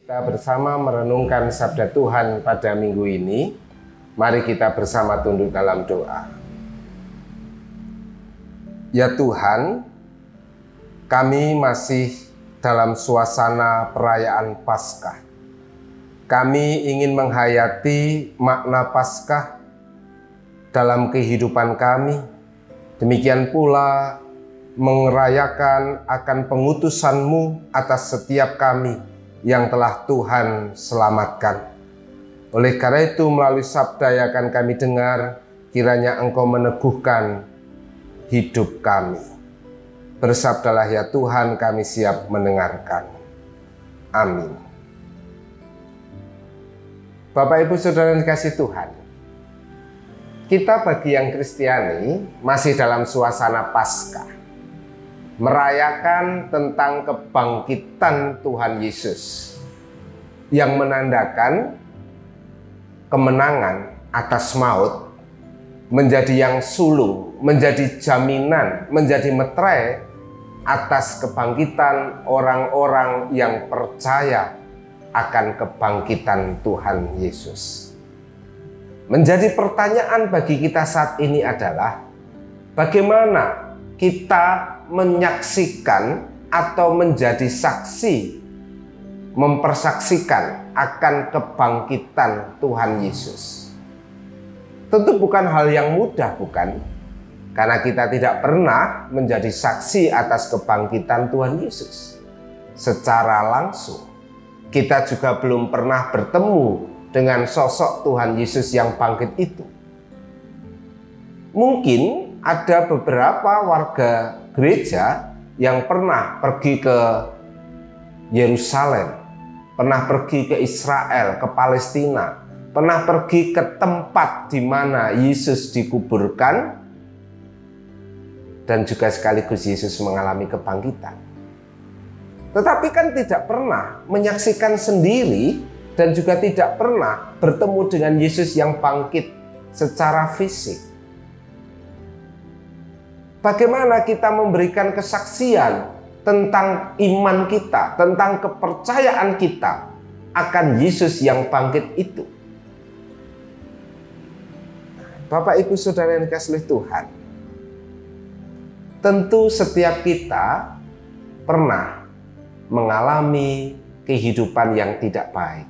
Kita bersama merenungkan sabda Tuhan pada minggu ini. Mari kita bersama tunduk dalam doa. Ya Tuhan, kami masih dalam suasana perayaan Paskah. Kami ingin menghayati makna Paskah dalam kehidupan kami. Demikian pula merayakan akan pengutusan-Mu atas setiap kami yang telah Tuhan selamatkan. Oleh karena itu, melalui sabda yang akan kami dengar, kiranya Engkau meneguhkan hidup kami. Bersabdalah ya Tuhan, kami siap mendengarkan. Amin. Bapak, Ibu, Saudara yang dikasihi Tuhan, kita bagi yang Kristiani masih dalam suasana Paskah, merayakan tentang kebangkitan Tuhan Yesus yang menandakan kemenangan atas maut, menjadi yang sulung, menjadi jaminan, menjadi meterai atas kebangkitan orang-orang yang percaya akan kebangkitan Tuhan Yesus. Menjadi pertanyaan bagi kita saat ini adalah bagaimana kita menyaksikan atau menjadi saksi, mempersaksikan akan kebangkitan Tuhan Yesus. Tentu bukan hal yang mudah, bukan? Karena kita tidak pernah menjadi saksi atas kebangkitan Tuhan Yesus secara langsung. Kita juga belum pernah bertemu dengan sosok Tuhan Yesus yang bangkit itu. Mungkin ada beberapa warga gereja yang pernah pergi ke Yerusalem, pernah pergi ke Israel, ke Palestina, pernah pergi ke tempat di mana Yesus dikuburkan, dan juga sekaligus Yesus mengalami kebangkitan. Tetapi kan tidak pernah menyaksikan sendiri dan juga tidak pernah bertemu dengan Yesus yang bangkit secara fisik. Bagaimana kita memberikan kesaksian tentang iman kita, tentang kepercayaan kita akan Yesus yang bangkit itu? Bapak, Ibu, Saudara yang dikasihi Tuhan, tentu setiap kita pernah mengalami kehidupan yang tidak baik.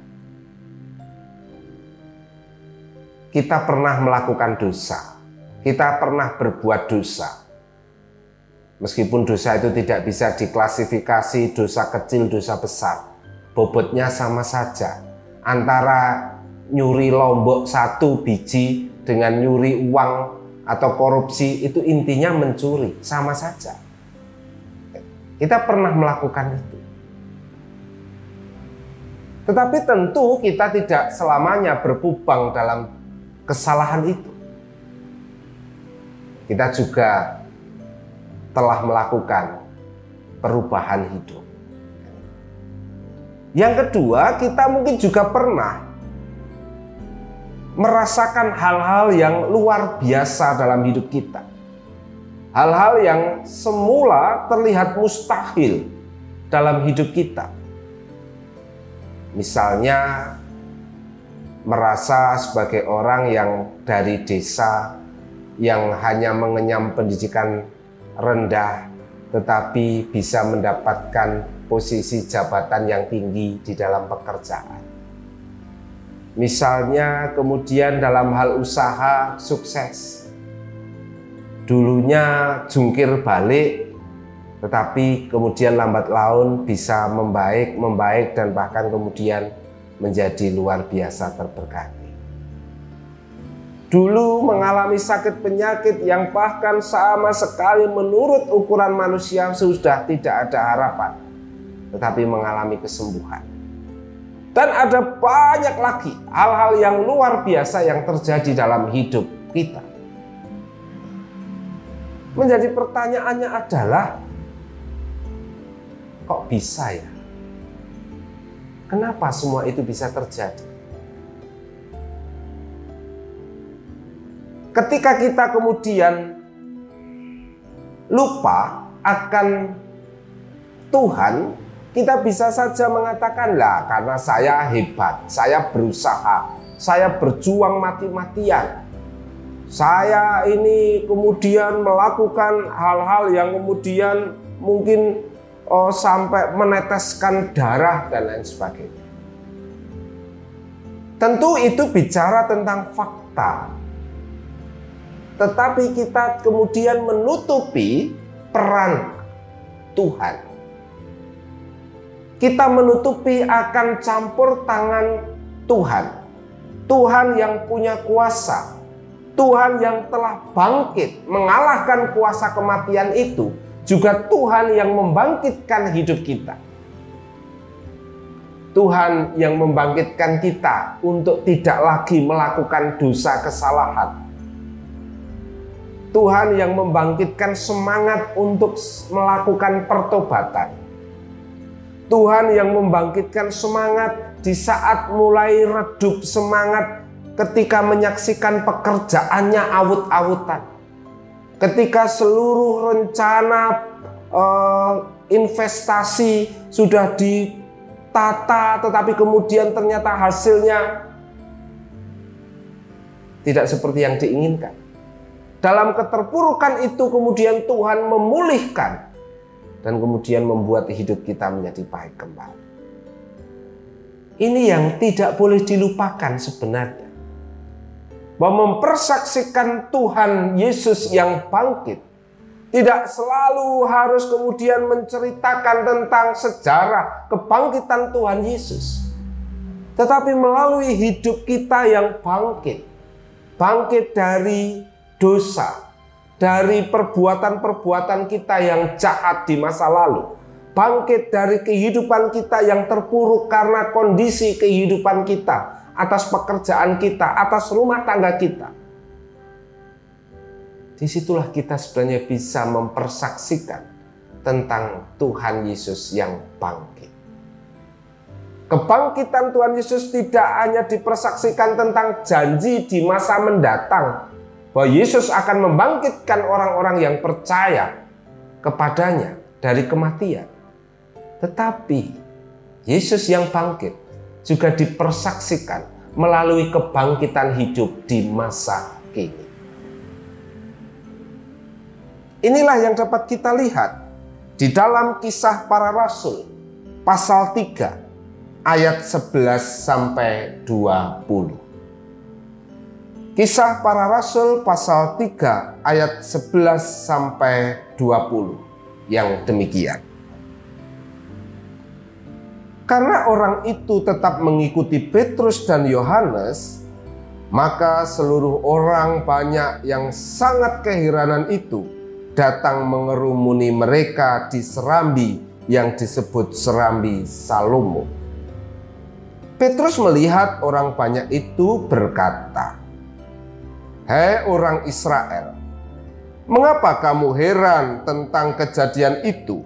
Kita pernah melakukan dosa, kita pernah berbuat dosa. Meskipun dosa itu tidak bisa diklasifikasi dosa kecil, dosa besar, bobotnya sama saja. Antara nyuri lombok 1 biji dengan nyuri uang atau korupsi, itu intinya mencuri, sama saja. Kita pernah melakukan itu. Tetapi tentu kita tidak selamanya berkubang dalam kesalahan itu. Kita juga telah melakukan perubahan hidup. Yang kedua, kita mungkin juga pernah merasakan hal-hal yang luar biasa dalam hidup kita. Hal-hal yang semula terlihat mustahil dalam hidup kita. Misalnya, merasa sebagai orang yang dari desa yang hanya mengenyam pendidikan rendah, tetapi bisa mendapatkan posisi jabatan yang tinggi di dalam pekerjaan. Misalnya kemudian dalam hal usaha sukses. Dulunya jungkir balik, tetapi kemudian lambat laun bisa membaik dan bahkan kemudian menjadi luar biasa terberkati. Dulu mengalami sakit penyakit yang bahkan sama sekali menurut ukuran manusia sudah tidak ada harapan, tetapi mengalami kesembuhan. Dan ada banyak lagi hal-hal yang luar biasa yang terjadi dalam hidup kita. Menjadi pertanyaannya adalah, kok bisa ya? Kenapa semua itu bisa terjadi? Ketika kita kemudian lupa akan Tuhan, kita bisa saja mengatakan, lah karena saya hebat, saya berusaha, saya berjuang mati-matian, saya ini kemudian melakukan hal-hal yang kemudian mungkin sampai meneteskan darah dan lain sebagainya. Tentu itu bicara tentang fakta, tetapi kita kemudian menutupi peran Tuhan. Kita menutupi akan campur tangan Tuhan. Tuhan yang punya kuasa. Tuhan yang telah bangkit mengalahkan kuasa kematian itu. Juga Tuhan yang membangkitkan hidup kita. Tuhan yang membangkitkan kita untuk tidak lagi melakukan dosa kesalahan. Tuhan yang membangkitkan semangat untuk melakukan pertobatan. Tuhan yang membangkitkan semangat di saat mulai redup semangat ketika menyaksikan pekerjaannya awut-awutan. Ketika seluruh rencana investasi sudah ditata, tetapi kemudian ternyata hasilnya tidak seperti yang diinginkan. Dalam keterpurukan itu kemudian Tuhan memulihkan dan kemudian membuat hidup kita menjadi baik kembali. Ini yang tidak boleh dilupakan sebenarnya. Bahwa mempersaksikan Tuhan Yesus yang bangkit tidak selalu harus kemudian menceritakan tentang sejarah kebangkitan Tuhan Yesus. Tetapi melalui hidup kita yang bangkit. Bangkit dari dosa, dari perbuatan-perbuatan kita yang jahat di masa lalu. Bangkit dari kehidupan kita yang terpuruk karena kondisi kehidupan kita, atas pekerjaan kita, atas rumah tangga kita. Disitulah kita sebenarnya bisa mempersaksikan tentang Tuhan Yesus yang bangkit. Kebangkitan Tuhan Yesus tidak hanya dipersaksikan tentang janji di masa mendatang, bahwa Yesus akan membangkitkan orang-orang yang percaya kepadanya dari kematian. Tetapi Yesus yang bangkit juga dipersaksikan melalui kebangkitan hidup di masa kini. Inilah yang dapat kita lihat di dalam Kisah Para Rasul pasal 3 ayat 11 sampai 20. Kisah Para Rasul pasal 3 ayat 11 sampai 20 yang demikian. Karena orang itu tetap mengikuti Petrus dan Yohanes, maka seluruh orang banyak yang sangat keheranan itu datang mengerumuni mereka di serambi yang disebut serambi Salomo. Petrus melihat orang banyak itu berkata, "Hei orang Israel, mengapa kamu heran tentang kejadian itu?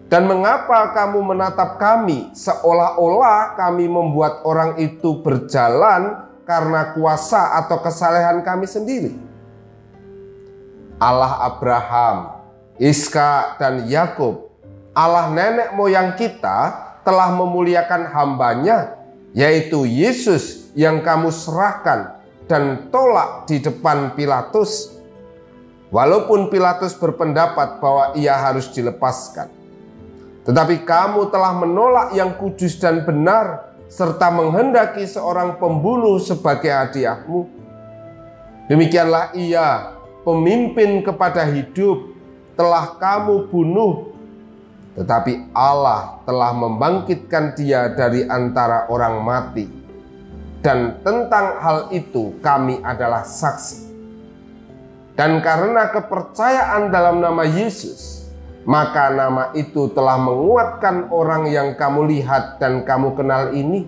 Dan mengapa kamu menatap kami seolah-olah kami membuat orang itu berjalan karena kuasa atau kesalehan kami sendiri? Allah Abraham, Iska dan Yakub, Allah nenek moyang kita telah memuliakan hambanya, yaitu Yesus yang kamu serahkan dan tolak di depan Pilatus. Walaupun Pilatus berpendapat bahwa ia harus dilepaskan. Tetapi kamu telah menolak yang kudus dan benar, serta menghendaki seorang pembunuh sebagai hadiahmu. Demikianlah ia, pemimpin kepada hidup, telah kamu bunuh. Tetapi Allah telah membangkitkan dia dari antara orang mati. Dan tentang hal itu kami adalah saksi. Dan karena kepercayaan dalam nama Yesus, maka nama itu telah menguatkan orang yang kamu lihat dan kamu kenal ini.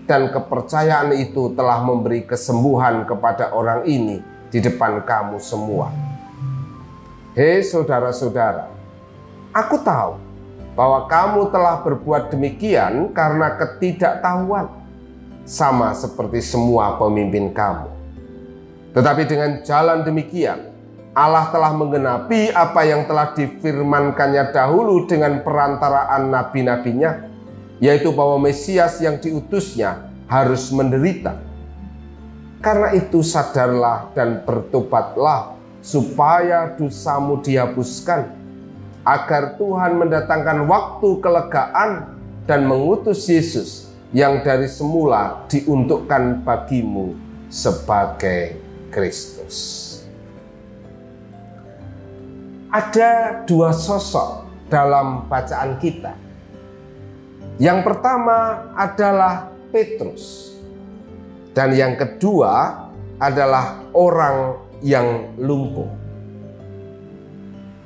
Dan kepercayaan itu telah memberi kesembuhan kepada orang ini di depan kamu semua. Hei saudara-saudara, aku tahu bahwa kamu telah berbuat demikian karena ketidaktahuan, sama seperti semua pemimpin kamu. Tetapi dengan jalan demikian, Allah telah menggenapi apa yang telah difirmankannya dahulu dengan perantaraan nabi-nabinya, yaitu bahwa Mesias yang diutusnya harus menderita. Karena itu sadarlah dan bertobatlah supaya dosamu dihapuskan, agar Tuhan mendatangkan waktu kelegaan dan mengutus Yesus yang dari semula diuntukkan bagimu sebagai Kristus. Ada dua sosok dalam bacaan kita. Yang pertama adalah Petrus, dan yang kedua adalah orang yang lumpuh.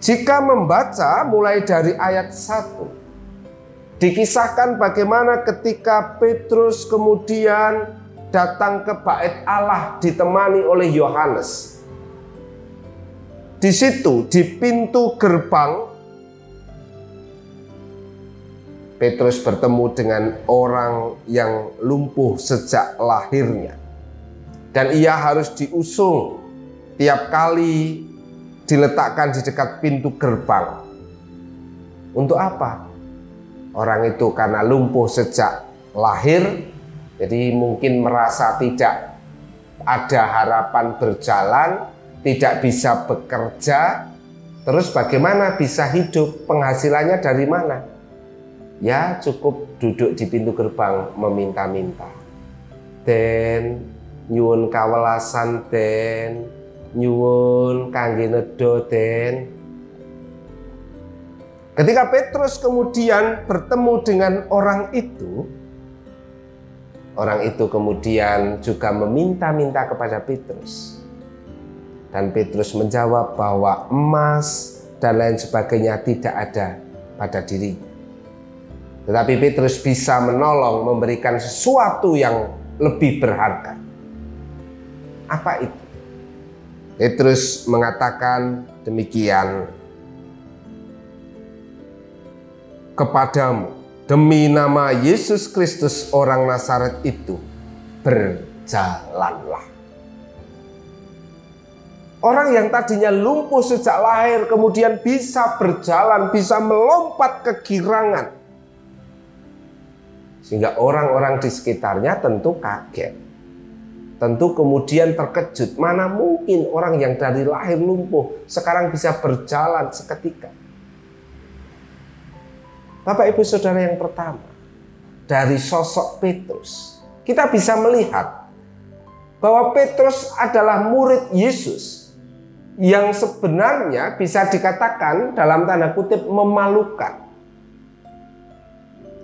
Jika membaca mulai dari ayat 1, dikisahkan bagaimana ketika Petrus kemudian datang ke bait Allah ditemani oleh Yohanes. Di situ, di pintu gerbang, Petrus bertemu dengan orang yang lumpuh sejak lahirnya. Dan ia harus diusung tiap kali diletakkan di dekat pintu gerbang. Untuk apa? Orang itu karena lumpuh sejak lahir, jadi mungkin merasa tidak ada harapan berjalan, tidak bisa bekerja, terus bagaimana bisa hidup? Penghasilannya dari mana? Ya cukup duduk di pintu gerbang meminta-minta. Den nyuwun kawelasan den, nyuwun kangge nedha den. Ketika Petrus kemudian bertemu dengan orang itu kemudian juga meminta-minta kepada Petrus. Dan Petrus menjawab bahwa emas dan lain sebagainya tidak ada pada dirinya. Tetapi Petrus bisa menolong, memberikan sesuatu yang lebih berharga. Apa itu? Petrus mengatakan demikian, kepadamu, demi nama Yesus Kristus orang Nazaret itu, berjalanlah. Orang yang tadinya lumpuh sejak lahir kemudian bisa berjalan, bisa melompat kegirangan. Sehingga orang-orang di sekitarnya tentu kaget. Tentu kemudian terkejut. Mana mungkin orang yang dari lahir lumpuh sekarang bisa berjalan seketika. Bapak Ibu Saudara, yang pertama, dari sosok Petrus, kita bisa melihat bahwa Petrus adalah murid Yesus yang sebenarnya bisa dikatakan dalam tanda kutip memalukan.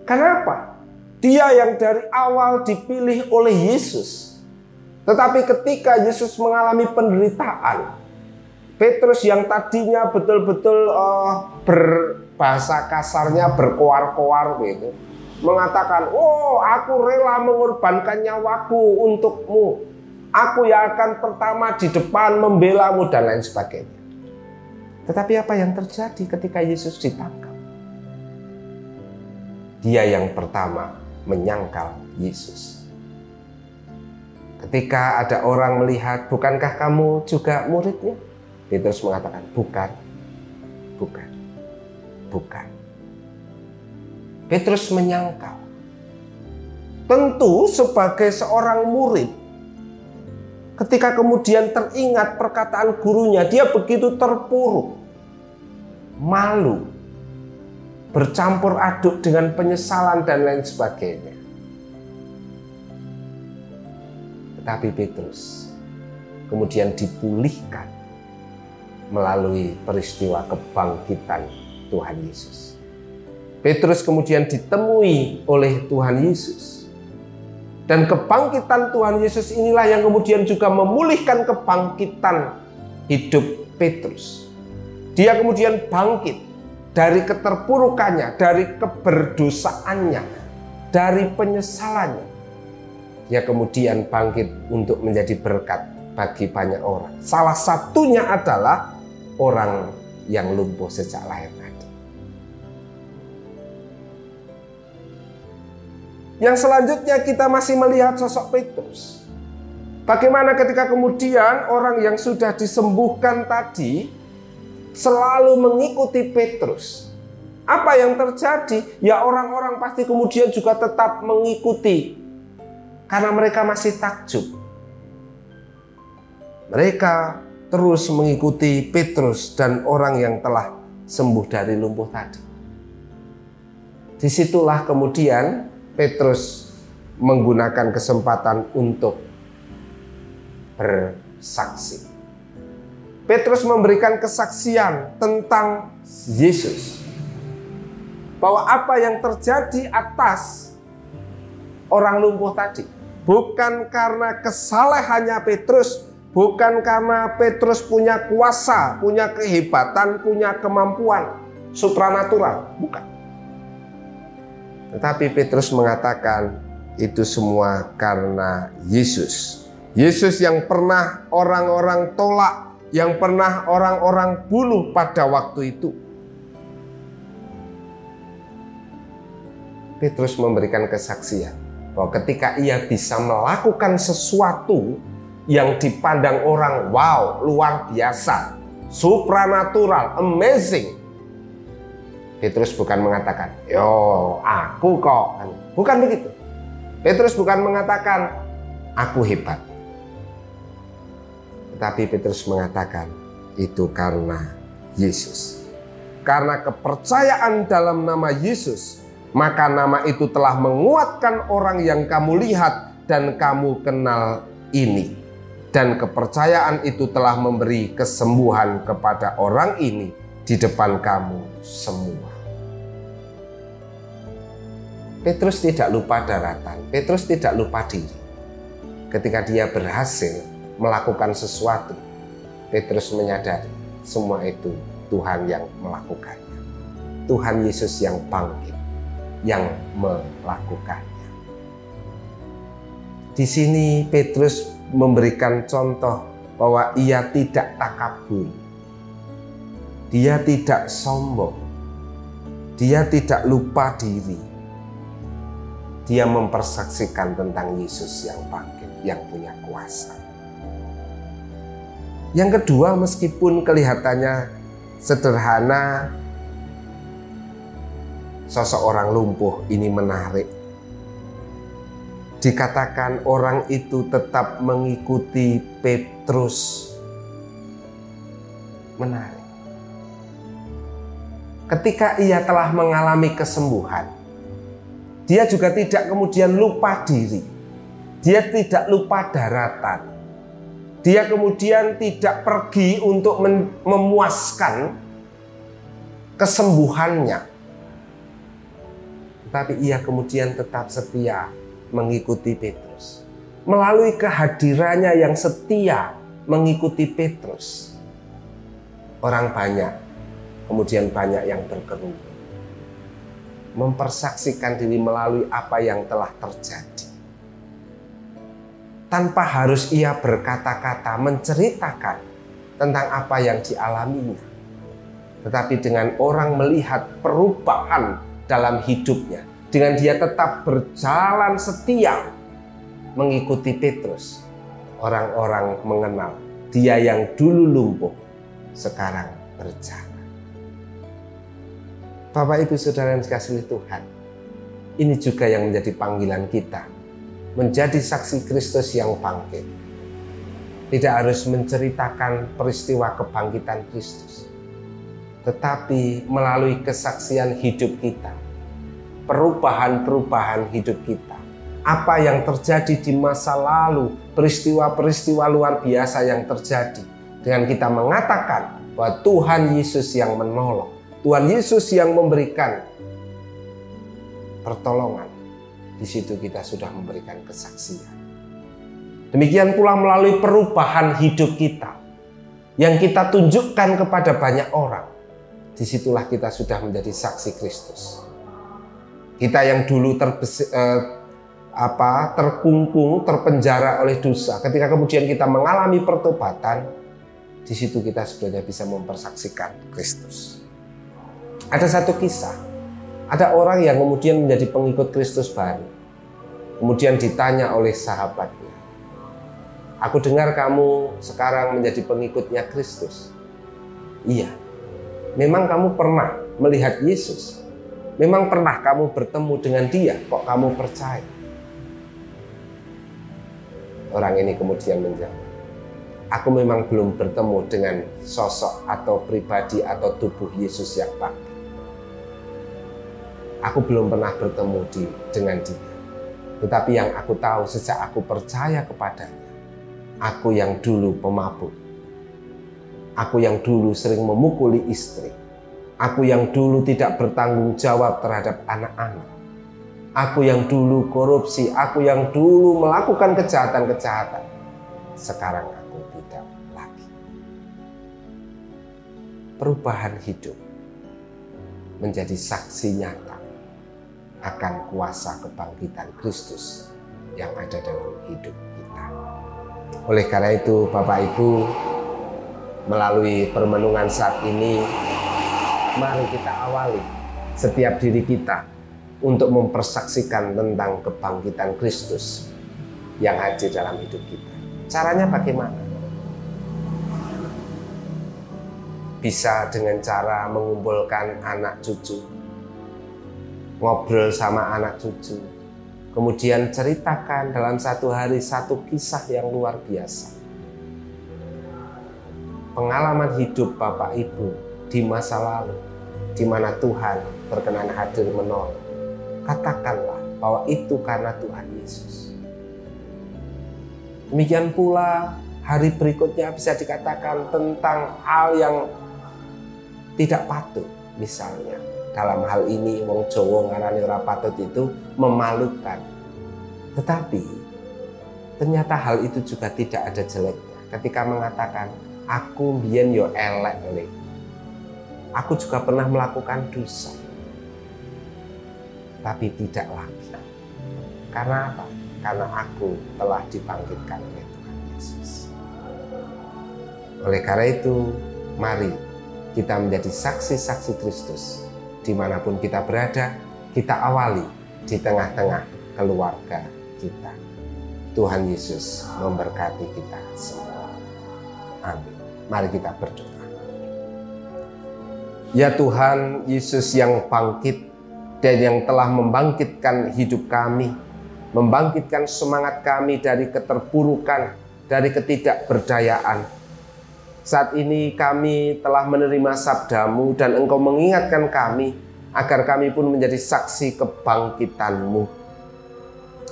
Kenapa? Dia yang dari awal dipilih oleh Yesus, tetapi ketika Yesus mengalami penderitaan, Petrus yang tadinya betul-betul berbahasa kasarnya berkoar-koar gitu, mengatakan, "Oh, aku rela mengorbankan nyawaku untukmu. Aku yang akan pertama di depan membelamu," dan lain sebagainya. Tetapi apa yang terjadi ketika Yesus ditangkap? Dia yang pertama menyangkal Yesus. Ketika ada orang melihat, "Bukankah kamu juga muridnya?" Petrus mengatakan, bukan. Petrus menyangkal. Tentu sebagai seorang murid, ketika kemudian teringat perkataan gurunya, dia begitu terpuruk, malu, bercampur aduk dengan penyesalan dan lain sebagainya. Tetapi Petrus kemudian dipulihkan melalui peristiwa kebangkitan Tuhan Yesus. Petrus kemudian ditemui oleh Tuhan Yesus. Dan kebangkitan Tuhan Yesus inilah yang kemudian juga memulihkan kebangkitan hidup Petrus. Dia kemudian bangkit dari keterpurukannya, dari keberdosaannya, dari penyesalannya. Dia kemudian bangkit untuk menjadi berkat bagi banyak orang. Salah satunya adalah orang yang lumpuh sejak lahir tadi. Yang selanjutnya kita masih melihat sosok Petrus. Bagaimana ketika kemudian orang yang sudah disembuhkan tadi selalu mengikuti Petrus? Apa yang terjadi? Ya orang-orang pasti kemudian juga tetap mengikuti karena mereka masih takjub. Mereka terus mengikuti Petrus dan orang yang telah sembuh dari lumpuh tadi. Disitulah kemudian Petrus menggunakan kesempatan untuk bersaksi. Petrus memberikan kesaksian tentang Yesus, bahwa apa yang terjadi atas orang lumpuh tadi bukan karena kesalehannya Petrus, bukan karena Petrus punya kuasa, punya kehebatan, punya kemampuan supranatural, bukan. Tetapi Petrus mengatakan itu semua karena Yesus. Yesus yang pernah orang-orang tolak, yang pernah orang-orang bunuh pada waktu itu. Petrus memberikan kesaksian bahwa ketika ia bisa melakukan sesuatu yang dipandang orang, wow, luar biasa, supranatural, amazing. Petrus bukan mengatakan, yo aku kok. Bukan begitu. Petrus bukan mengatakan, aku hebat. Tetapi Petrus mengatakan, itu karena Yesus. Karena kepercayaan dalam nama Yesus, maka nama itu telah menguatkan orang yang kamu lihat dan kamu kenal ini. Dan kepercayaan itu telah memberi kesembuhan kepada orang ini di depan kamu semua. Petrus tidak lupa daratan, Petrus tidak lupa diri. Ketika dia berhasil melakukan sesuatu, Petrus menyadari semua itu Tuhan yang melakukannya. Tuhan Yesus yang bangkit, yang melakukannya. Di sini Petrus memberikan contoh bahwa ia tidak takabur, dia tidak sombong, dia tidak lupa diri. Dia mempersaksikan tentang Yesus yang bangkit, yang punya kuasa. Yang kedua, meskipun kelihatannya sederhana, sosok orang lumpuh ini menarik. Dikatakan orang itu tetap mengikuti Petrus. Menarik. Ketika ia telah mengalami kesembuhan, dia juga tidak kemudian lupa diri. Dia tidak lupa daratan. Dia kemudian tidak pergi untuk memuaskan kesembuhannya. Tapi ia kemudian tetap setia mengikuti Petrus. Melalui kehadirannya yang setia mengikuti Petrus, orang banyak, kemudian banyak yang berkerumun, mempersaksikan diri melalui apa yang telah terjadi. Tanpa harus ia berkata-kata menceritakan tentang apa yang dialaminya. Tetapi dengan orang melihat perubahan dalam hidupnya, dengan dia tetap berjalan setia mengikuti Petrus, orang-orang mengenal dia yang dulu lumpuh sekarang berjalan. Bapak, Ibu, Saudara yang dikasihi Tuhan, ini juga yang menjadi panggilan kita, menjadi saksi Kristus yang bangkit. Tidak harus menceritakan peristiwa kebangkitan Kristus, tetapi melalui kesaksian hidup kita, perubahan-perubahan hidup kita, apa yang terjadi di masa lalu, peristiwa-peristiwa luar biasa yang terjadi, dengan kita mengatakan bahwa Tuhan Yesus yang menolong, Tuhan Yesus yang memberikan pertolongan. Di situ kita sudah memberikan kesaksian. Demikian pula melalui perubahan hidup kita yang kita tunjukkan kepada banyak orang. Disitulah kita sudah menjadi saksi Kristus. Kita yang dulu terkungkung, terpenjara oleh dosa, ketika kemudian kita mengalami pertobatan, di situ kita sudah bisa mempersaksikan Kristus. Ada satu kisah, ada orang yang kemudian menjadi pengikut Kristus baru. Kemudian ditanya oleh sahabatnya, Aku dengar kamu sekarang menjadi pengikutnya Kristus. Iya, memang kamu pernah melihat Yesus. Memang pernah kamu bertemu dengan Dia, kok kamu percaya? Orang ini kemudian menjawab, aku memang belum bertemu dengan sosok atau pribadi atau tubuh Yesus yang bangkit. Aku belum pernah bertemu dengan Dia. Tetapi yang aku tahu sejak aku percaya kepadanya, aku yang dulu pemabuk, aku yang dulu sering memukuli istri, aku yang dulu tidak bertanggung jawab terhadap anak-anak, aku yang dulu korupsi, aku yang dulu melakukan kejahatan-kejahatan, sekarang aku tidak lagi. Perubahan hidup menjadi saksi nyata akan kuasa kebangkitan Kristus yang ada dalam hidup kita. Oleh karena itu, Bapak Ibu, melalui permenungan saat ini, mari kita awali setiap diri kita untuk mempersaksikan tentang kebangkitan Kristus yang hadir dalam hidup kita. Caranya bagaimana? Bisa dengan cara mengumpulkan anak cucu, ngobrol sama anak cucu, kemudian ceritakan dalam satu hari satu kisah yang luar biasa. Pengalaman hidup Bapak Ibu di masa lalu, di mana Tuhan berkenan hadir menolong. Katakanlah bahwa itu karena Tuhan Yesus. Demikian pula hari berikutnya bisa dikatakan tentang hal yang tidak patut. Misalnya dalam hal ini wong Jawa ngarani ora patut itu memalukan. Tetapi ternyata hal itu juga tidak ada jeleknya. Ketika mengatakan aku mbiyen yo elek le. Aku juga pernah melakukan dosa. Tapi tidak lagi. Karena apa? Karena aku telah dibangkitkan oleh Tuhan Yesus. Oleh karena itu, mari kita menjadi saksi-saksi Kristus. Dimanapun kita berada, kita awali di tengah-tengah keluarga kita. Tuhan Yesus memberkati kita semua. Amin. Mari kita berdoa. Ya Tuhan Yesus yang bangkit dan yang telah membangkitkan hidup kami, membangkitkan semangat kami dari keterpurukan, dari ketidakberdayaan. Saat ini kami telah menerima sabda-Mu dan Engkau mengingatkan kami agar kami pun menjadi saksi kebangkitan-Mu.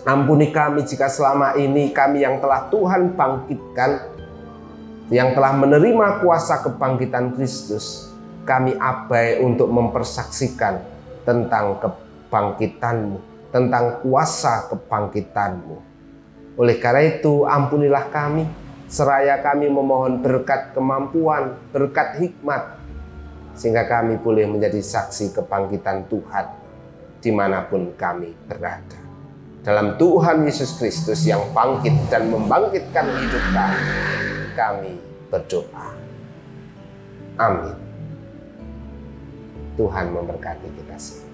Ampuni kami jika selama ini kami yang telah Tuhan bangkitkan, yang telah menerima kuasa kebangkitan Kristus, kami abai untuk mempersaksikan tentang kebangkitan-Mu, tentang kuasa kebangkitan-Mu. Oleh karena itu, ampunilah kami, seraya kami memohon berkat kemampuan, berkat hikmat, sehingga kami boleh menjadi saksi kebangkitan Tuhan dimanapun kami berada. Dalam Tuhan Yesus Kristus yang bangkit dan membangkitkan hidup kami berdoa. Amin. Tuhan memberkati kita semua.